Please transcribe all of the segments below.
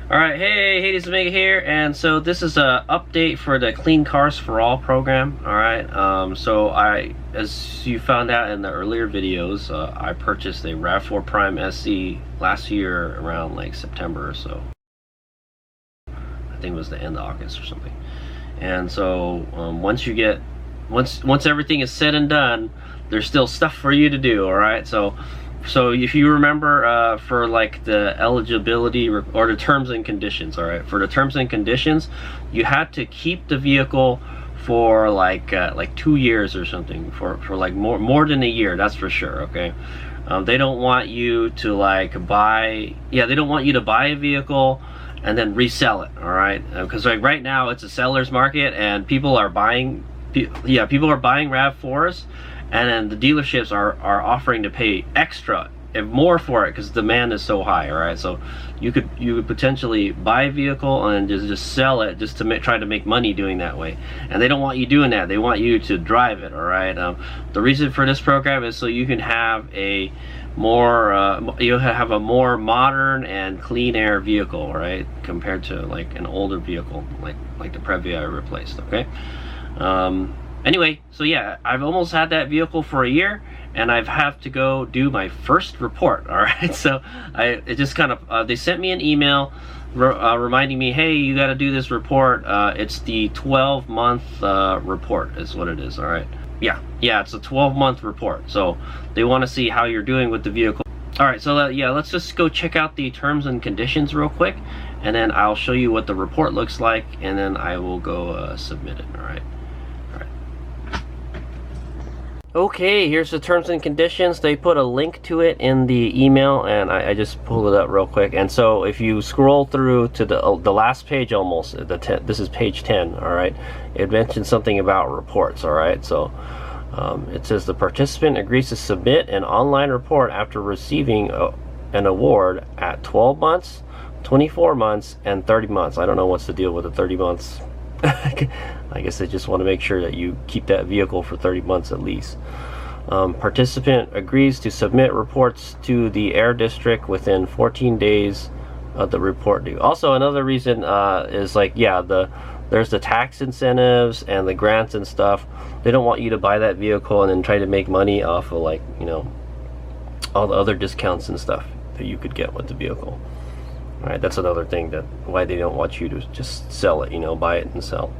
Alright, hey, Hades Omega here, and so this is a update for the Clean Cars for All program. Alright, as you found out in the earlier videos, I purchased a Rav4 Prime SE last year around like September or so. I think it was the end of August or something. And so once everything is said and done, there's still stuff for you to do. Alright, so if you remember, for like the eligibility or the terms and conditions, all right, for the terms and conditions, you had to keep the vehicle for like 2 years or something, for like more than a year, that's for sure. Okay, they don't want you to they don't want you to buy a vehicle and then resell it. All right, because like right now it's a seller's market and people are buying Rav4s. And then the dealerships are offering to pay extra and more for it because demand is so high. All right, so you could potentially buy a vehicle and just sell it just to try to make money doing that way. And they don't want you doing that. They want you to drive it. All right. The reason for this program is so you can have a more modern and clean air vehicle, all right, compared to like an older vehicle like the Previa I replaced. Okay. Anyway, so yeah, I've almost had that vehicle for a year, and I've have to go do my first report. All right, so they sent me an email reminding me, hey, you got to do this report. It's the 12-month report is what it is. All right, yeah, it's a 12-month report. So they want to see how you're doing with the vehicle. All right, so let's just go check out the terms and conditions real quick, and then I'll show you what the report looks like, and then I will go submit it. All right. Okay, here's the terms and conditions. They put a link to it in the email, and I just pulled it up real quick. And so if you scroll through to the last page almost, this is page 10, all right, it mentions something about reports, all right. So it says the participant agrees to submit an online report after receiving an award at 12 months, 24 months, and 30 months. I don't know what's the deal with the 30 months. I guess they just want to make sure that you keep that vehicle for 30 months at least. Participant agrees to submit reports to the Air District within 14 days of the report due. Also, another reason is like, there's the tax incentives and the grants and stuff. They don't want you to buy that vehicle and then try to make money off of all the other discounts and stuff that you could get with the vehicle. All right, that's another thing why they don't want you to just sell it, buy it and sell.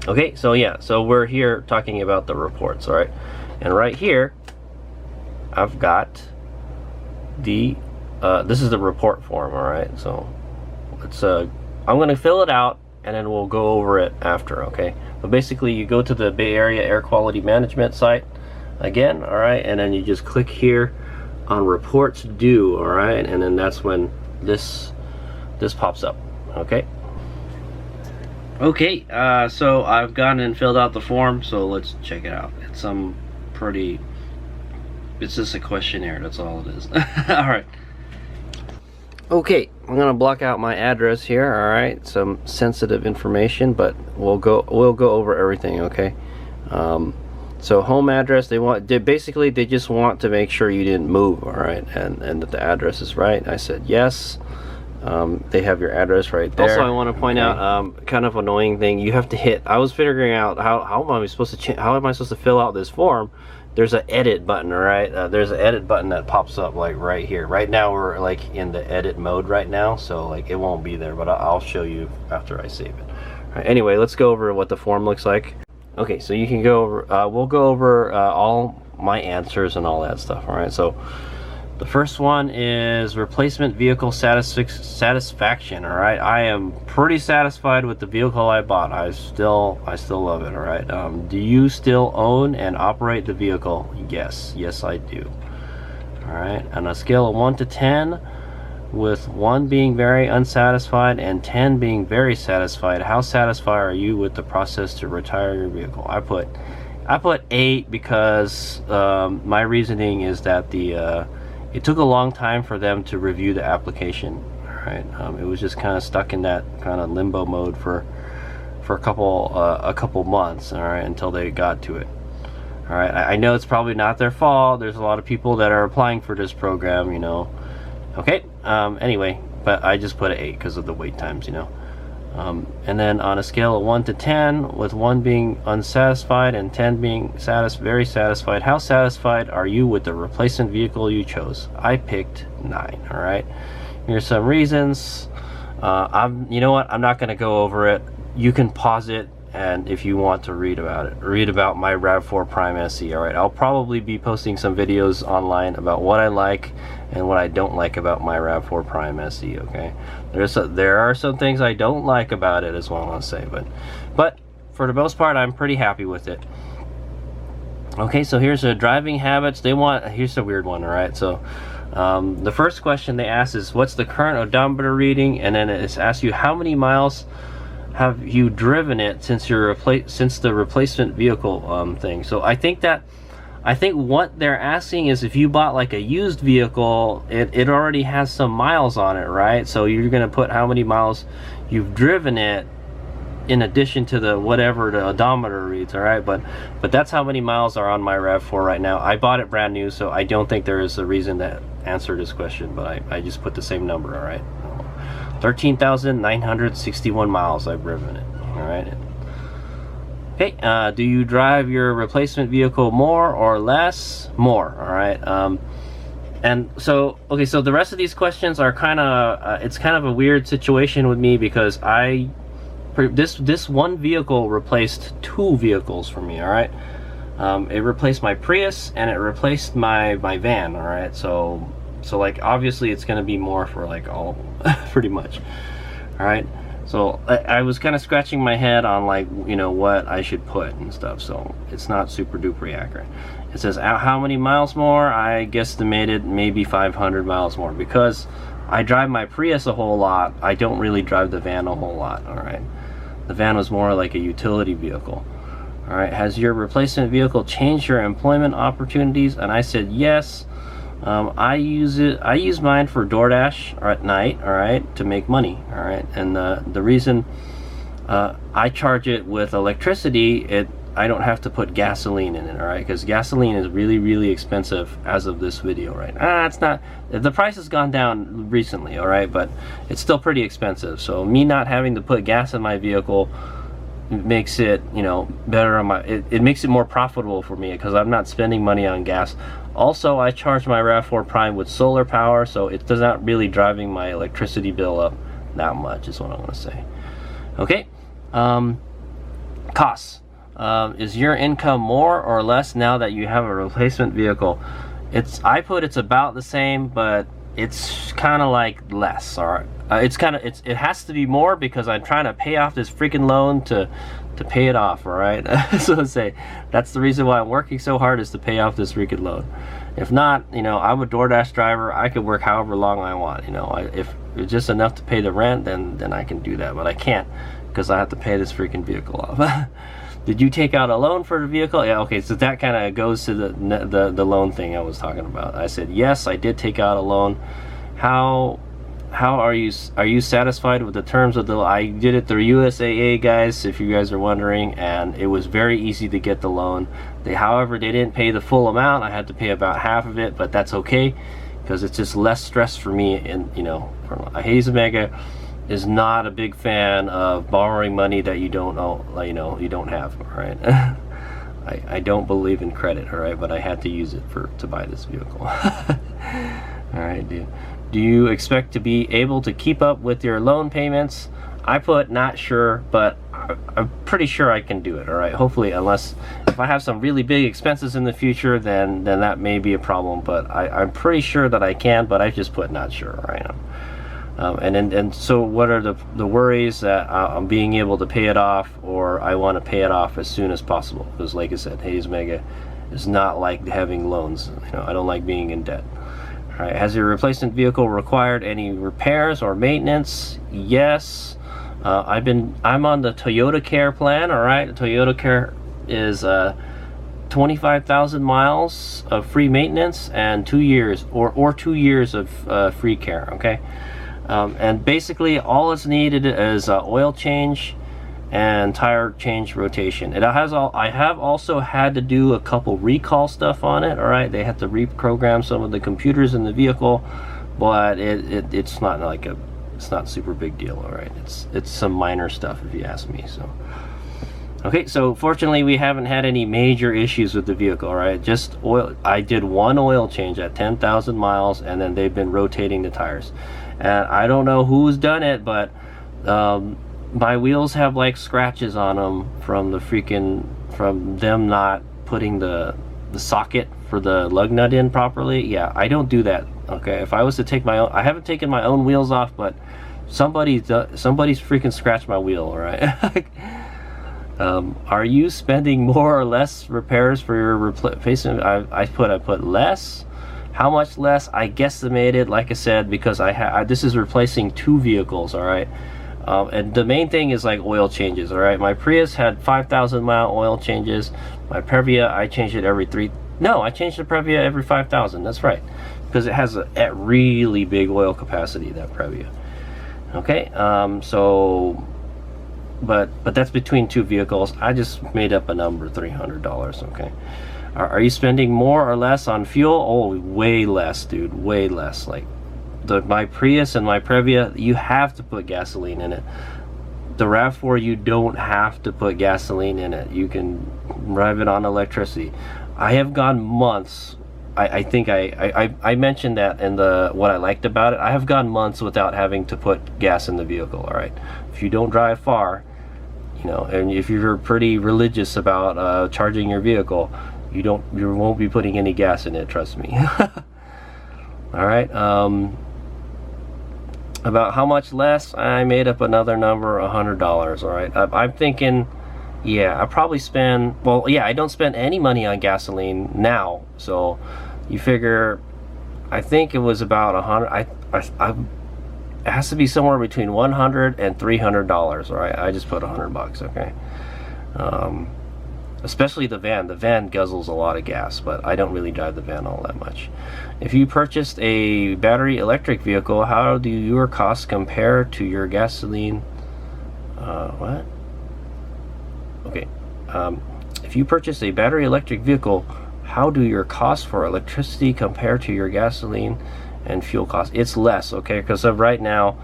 Okay, so we're here talking about the reports, all right? And right here, I've got this is the report form, all right? So I'm gonna fill it out and then we'll go over it after, okay? But basically you go to the Bay Area Air Quality Management site again, all right? And then you just click here on reports due, all right? And then that's when this pops up. Okay, so I've gone and filled out the form, so let's check it out. It's just a questionnaire, that's all it is. All right, okay, I'm gonna block out my address here. All right, some sensitive information, but we'll go over everything. Okay, so home address, they just want to make sure you didn't move, all right, and that the address is right. I said yes. They have your address right there. Also, I want to point out kind of annoying thing. You have to hit. I was figuring out how am I supposed to fill out this form. There's an edit button, all right. There's an edit button that pops up like right here. Right now we're like in the edit mode right now, so like it won't be there, but I'll show you after I save it. All right, anyway, let's go over what the form looks like. Okay, so you can go over, we'll go over all my answers and all that stuff, all right? So the first one is replacement vehicle satisfaction, all right? I am pretty satisfied with the vehicle I bought. I still love it, all right? Do you still own and operate the vehicle? Yes, I do. All right, on a scale of 1 to 10, with 1 being very unsatisfied and 10 being very satisfied, how satisfied are you with the process to retire your vehicle? I put 8 because my reasoning is that it took a long time for them to review the application. All right, it was just kind of stuck in that kind of limbo mode for a couple months, all right, until they got to it. All right, I know it's probably not their fault. There's a lot of people that are applying for this program, Okay, anyway, but I just put an 8 because of the wait times, you know. And then on a scale of 1 to 10, with 1 being unsatisfied and 10 being very satisfied, how satisfied are you with the replacement vehicle you chose? I picked 9. All right, here's some reasons. You know what, I'm not going to go over it. You can pause it, and if you want to read about it, read about my Rav4 Prime SE. All right, I'll probably be posting some videos online about what I like and what I don't like about my Rav4 Prime SE. Okay, there are some things I don't like about it as well, I'll say, but for the most part, I'm pretty happy with it. Okay, so here's the driving habits. Here's a weird one. All right, so the first question they ask is, what's the current odometer reading? And then it asks you, how many miles have you driven it since the replacement vehicle thing. So I think what they're asking is, if you bought like a used vehicle, it already has some miles on it, right? So you're gonna put how many miles you've driven it in addition to the whatever the odometer reads. All right, but that's how many miles are on my Rav4 right now. I bought it brand new, so I don't think there is a reason to answer this question, but I just put the same number. All right, 13,961 miles I've driven it. All right. Okay, do you drive your replacement vehicle more or less? More. All right. And so, okay, so the rest of these questions are kind of it's kind of a weird situation with me, because this one vehicle replaced 2 vehicles for me. All right. It replaced my Prius and it replaced my van. All right. So like, obviously it's going to be more for like all pretty much. All right, so I was kind of scratching my head on, like, you know, what I should put and stuff, so it's not super duper accurate. It says how many miles more. I guesstimated maybe 500 miles more, because I drive my Prius a whole lot. I don't really drive the van a whole lot. All right, the van was more like a utility vehicle. All right, has your replacement vehicle changed your employment opportunities? And I said yes. I use mine for DoorDash at night, all right, to make money. All right, and the reason I charge it with electricity, I don't have to put gasoline in it. All right, because gasoline is really expensive as of this video, right? It's not, the price has gone down recently, all right, but it's still pretty expensive. So me not having to put gas in my vehicle makes it, you know, better on it makes it more profitable for me, because I'm not spending money on gas. Also, I charge my Rav4 Prime with solar power, so it does not really driving my electricity bill up that much, is what I want to say. Okay, costs. Is your income more or less now that you have a replacement vehicle? I put it's about the same, but it's kind of like less. All right, it has to be more, because I'm trying to pay off this freaking loan to pay it off. All right, so let's say that's the reason why I'm working so hard, is to pay off this freaking loan. If not, you know, I'm a DoorDash driver. I could work however long I want. You know, if it's just enough to pay the rent, then I can do that. But I can't, because I have to pay this freaking vehicle off. Did you take out a loan for the vehicle? Yeah, okay, so that kind of goes to the loan thing I was talking about. I said yes, I did take out a loan. How are you satisfied with the terms of the loan? I did it through USAA, guys, if you guys are wondering, and it was very easy to get the loan. However, they didn't pay the full amount. I had to pay about half of it, but that's okay, because it's just less stress for me. And, you know, Hayes Omega is not a big fan of borrowing money that you don't know, you know, you don't have. All right. I don't believe in credit, all right, but I had to use it to buy this vehicle. All right, dude. Do you expect to be able to keep up with your loan payments? I put not sure, but I'm pretty sure I can do it. All right, hopefully, unless if I have some really big expenses in the future, then that may be a problem. But I'm pretty sure that I can. But I just put not sure. All right. And so what are the worries? That I'm being able to pay it off, or I want to pay it off as soon as possible. Because like I said, Hayes Mega is not like having loans. You know, I don't like being in debt. All right, has your replacement vehicle required any repairs or maintenance? Yes. I'm on the Toyota Care plan. All right, Toyota Care is 25,000 miles of free maintenance and 2 years or 2 years of free care. Okay. And basically all it's needed is oil change and tire change rotation. I have also had to do a couple recall stuff on it. All right, they had to reprogram some of the computers in the vehicle, but it's not like a it's not super big deal. All right, it's some minor stuff if you ask me. So okay, so fortunately we haven't had any major issues with the vehicle. All right, just oil. I did one oil change at 10,000 miles, and then they've been rotating the tires, and I don't know who's done it, but my wheels have like scratches on them from them not putting the socket for the lug nut in properly. Yeah, I don't do that. Okay, if I was to take my own, I haven't taken my own wheels off, but somebody's freaking scratched my wheel. All right. Are you spending more or less repairs for your replacement? I put less. How much less? I guesstimated, like I said, because this is replacing 2 vehicles. All right. And the main thing is like oil changes. All right, my Prius had 5,000 mile oil changes. My Previa, I changed it every I changed the Previa every 5,000. That's right, because it has a really big oil capacity, that Previa. Okay, so but that's between 2 vehicles. I just made up a number, $300. Okay, are you spending more or less on fuel? Oh, way less, dude, way less. Like my Prius and my Previa, you have to put gasoline in it. The Rav4, you don't have to put gasoline in it. You can drive it on electricity. I have gone months. I think I mentioned that in what I liked about it. I have gone months without having to put gas in the vehicle. All right, if you don't drive far, you know, and if you're pretty religious about charging your vehicle, you won't be putting any gas in it. Trust me. All right. About how much less? I made up another number, $100. All right, I'm thinking, yeah, I probably spend, well, yeah, I don't spend any money on gasoline now, so you figure, I think it was about 100. It has to be somewhere between $100 and $300. All right, I just put $100. Okay. Especially the van. The van guzzles a lot of gas, but I don't really drive the van all that much. If you purchased a battery electric vehicle, how do your costs compare to your gasoline? What? Okay. If you purchase a battery electric vehicle, how do your costs for electricity compare to your gasoline and fuel costs? It's less, okay? Because of right now,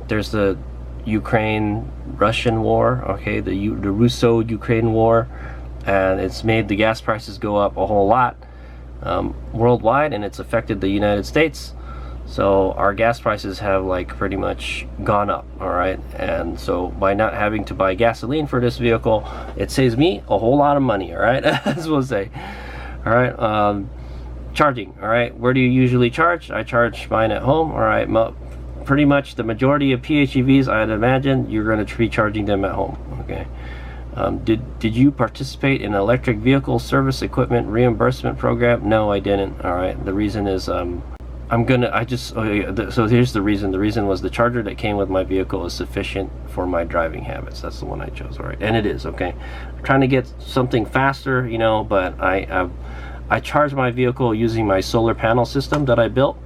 there's the Ukraine-Russian war, okay, the Russo-Ukraine war, and it's made the gas prices go up a whole lot worldwide, and it's affected the United States. So our gas prices have like pretty much gone up. All right, and so by not having to buy gasoline for this vehicle, it saves me a whole lot of money. All right, as we'll say. All right, charging. All right, where do you usually charge? I charge mine at home. All right, pretty much the majority of PHEVs, I'd imagine you're going to be charging them at home. Okay. Did you participate in an electric vehicle service equipment reimbursement program? No, I didn't. All right. The reason is so here's the reason. The reason was the charger that came with my vehicle is sufficient for my driving habits. That's the one I chose. All right, and it is. Okay. I'm trying to get something faster, you know, but I charge my vehicle using my solar panel system that I built.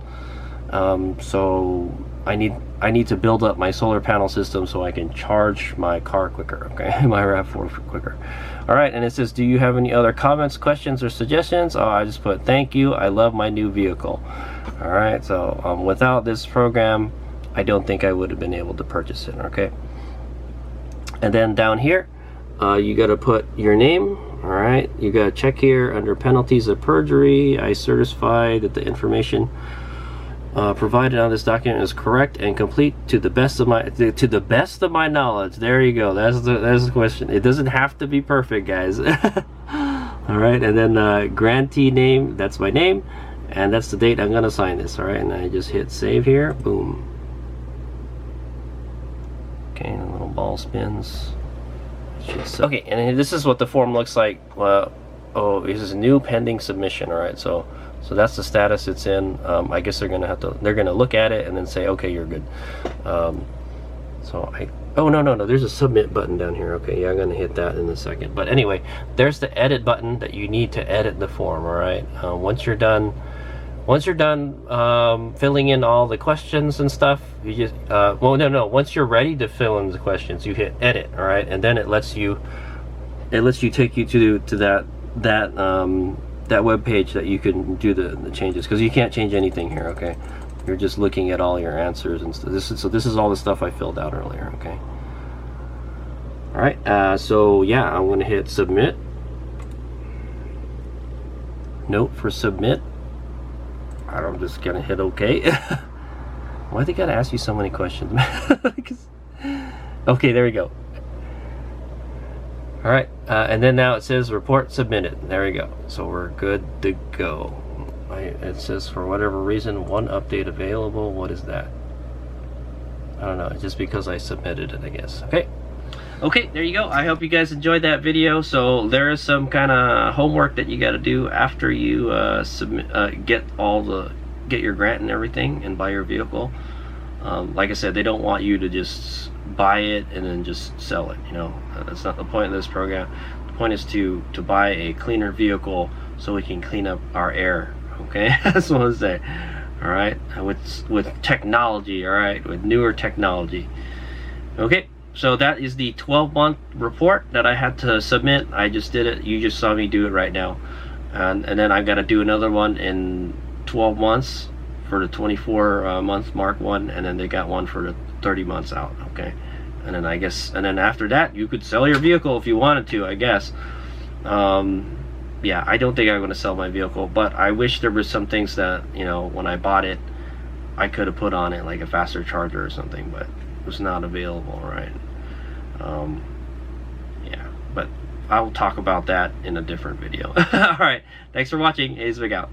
So I need to build up my solar panel system so I can charge my car quicker, okay? My Rav4 quicker. All right, and it says, do you have any other comments, questions, or suggestions? Oh, I just put, thank you, I love my new vehicle. All right, so without this program, I don't think I would have been able to purchase it, okay? And then down here, you got to put your name. All right, you got to check here under penalties of perjury. I certify that the information provided on this document is correct and complete to the best of my knowledge. There you go. That's the question. It doesn't have to be perfect, guys. All right, and then grantee name. That's my name, and that's the date I'm gonna sign this. All right, and I just hit save here. Boom. Okay, and the little ball spins. Okay, and this is what the form looks like. Oh, this is a new pending submission. All right, so that's the status it's in. I guess they're gonna look at it and then say, okay, you're good. Oh no, there's a submit button down here. Okay, yeah, I'm gonna hit that in a second. But anyway, there's the edit button that you need to edit the form. All right, once you're done filling in all the questions and stuff, you just once you're ready to fill in the questions, you hit edit. All right, and then it lets you take you to that web page that you can do the changes, because you can't change anything here. Okay, You're just looking at all your answers and stuff. This is all the stuff I filled out earlier. Okay. All right. So yeah, I'm gonna hit submit. Note for submit. I'm just gonna hit OK. Why they gotta ask you so many questions? Okay, there we go. All right, and then now it says report submitted. There we go. So we're good to go. It says for whatever reason, one update available. What is that? I don't know. It's just because I submitted it, I guess. Okay, there you go. I hope you guys enjoyed that video. So there is some kind of homework that you got to do after you get your grant and everything and buy your vehicle. Like I said, they don't want you to just buy it and then just sell it. You know, that's not the point of this program. The point is to buy a cleaner vehicle so we can clean up our air. Okay, that's what I say. All right, with technology. All right, with newer technology. Okay. So that is the 12-month report that I had to submit. I just did it. You just saw me do it right now. And then I got to do another one in 12 months for the 24-month mark one. And then they got one for the 30 months out. Okay. And then and then after that, you could sell your vehicle if you wanted to, I guess. Yeah, I don't think I'm going to sell my vehicle. But I wish there was some things that, you know, when I bought it, I could have put on it, like a faster charger or something. But it was not available, right? Yeah, but I'll talk about that in a different video. All right, thanks for watching. A's Big out.